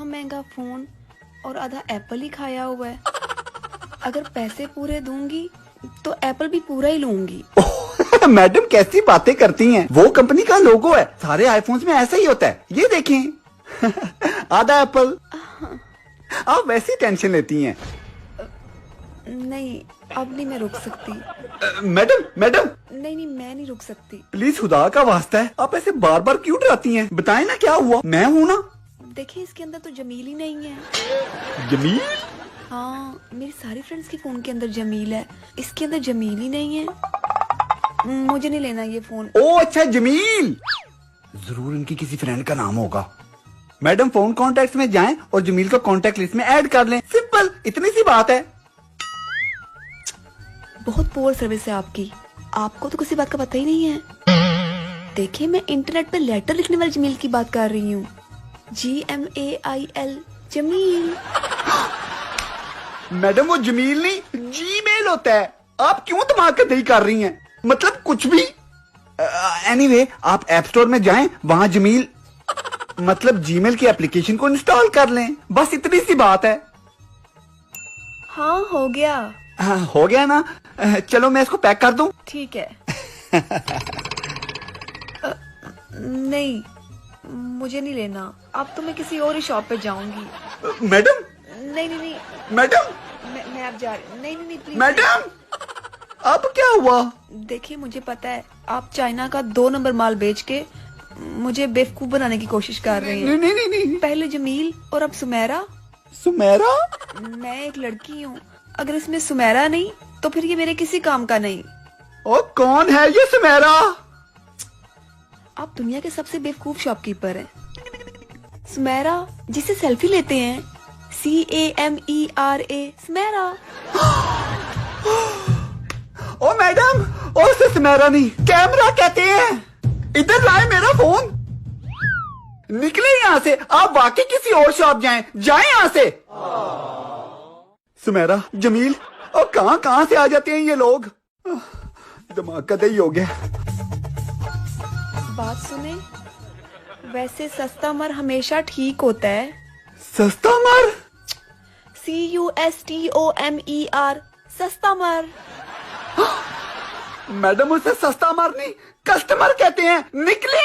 महंगा फोन और आधा एप्पल ही खाया हुआ है। अगर पैसे पूरे दूंगी तो एप्पल भी पूरा ही लूंगी। मैडम कैसी बातें करती हैं? वो कंपनी का लोगो है, सारे आईफोन्स में ऐसा ही होता है। ये देखें आधा एप्पल। आप वैसी टेंशन लेती हैं। नहीं, अब नहीं मैं रुक सकती। मैडम मैडम नहीं, मैं नहीं रुक सकती। प्लीज खुदा का वास्ता है, आप ऐसे बार बार क्यों डराती हैं? बताएं ना क्या हुआ। मैं हूँ ना। देखिए, इसके अंदर तो जमील ही नहीं है। जमील? हाँ, मेरी सारी फ्रेंड्स के फोन के अंदर जमील है, इसके अंदर जमील ही नहीं है। मुझे नहीं लेना ये फोन। ओ अच्छा, जमील। जरूर इनकी किसी फ्रेंड का नाम होगा। मैडम फोन कॉन्टेक्ट में जाएं और जमील को कॉन्टेक्ट लिस्ट में ऐड कर लें। सिंपल, इतनी सी बात है। बहुत पोअर सर्विस है आपकी। आपको तो किसी बात का पता ही नहीं है। देखिए, मैं इंटरनेट पे लेटर लिखने वाले जमील की बात कर रही हूँ। GMAIL, जमील। मैडम वो जमील नहीं, जीमेल होता है। आप क्यों दिमाग का दही कर रही हैं? मतलब कुछ भी। एनीवे, आप ऐप स्टोर में जाएं, वहां जमील मतलब जीमेल की एप्लीकेशन को इंस्टॉल कर लें। बस इतनी सी बात है। हाँ, हो गया। हाँ, हो गया ना। चलो मैं इसको पैक कर दूं। ठीक है। नहीं, मुझे नहीं लेना। अब तो मैं किसी और ही शॉप पे जाऊंगी। मैडम नहीं, मैडम मैं अब जा रही। नहीं, प्लीज। मैडम अब क्या हुआ? देखिए, मुझे पता है आप चाइना का 2 नंबर माल बेच के मुझे बेवकूफ बनाने की कोशिश कर रहे हैं। नहीं। पहले जमील और अब सुमेरा। सुमेरा? मैं एक लड़की हूँ, अगर इसमें सुमेरा नहीं तो फिर ये मेरे किसी काम का नहीं। और कौन है ये सुमेरा? आप दुनिया के सबसे बेवकूफ शॉपकीपर हैं। सुमेरा, जिसे सेल्फी लेते हैं, CAMERA, सुमेरा। ओ मैडम, ओ उसे सुमेरा नहीं, कैमरा कहते हैं। इधर लाए मेरा फोन। निकले यहाँ से। आप वाकई किसी और शॉप जाएं यहाँ से। सुमेरा, जमील, और कहाँ से आ जाते हैं ये लोग? दिमाग का दही हो गया। बात सुने, वैसे सस्ता मर हमेशा ठीक होता है। सस्ता मर? CUSTOMER, सस्ता मर। मैडम उसे सस्ता मर नहीं, कस्टमर कहते हैं। निकले।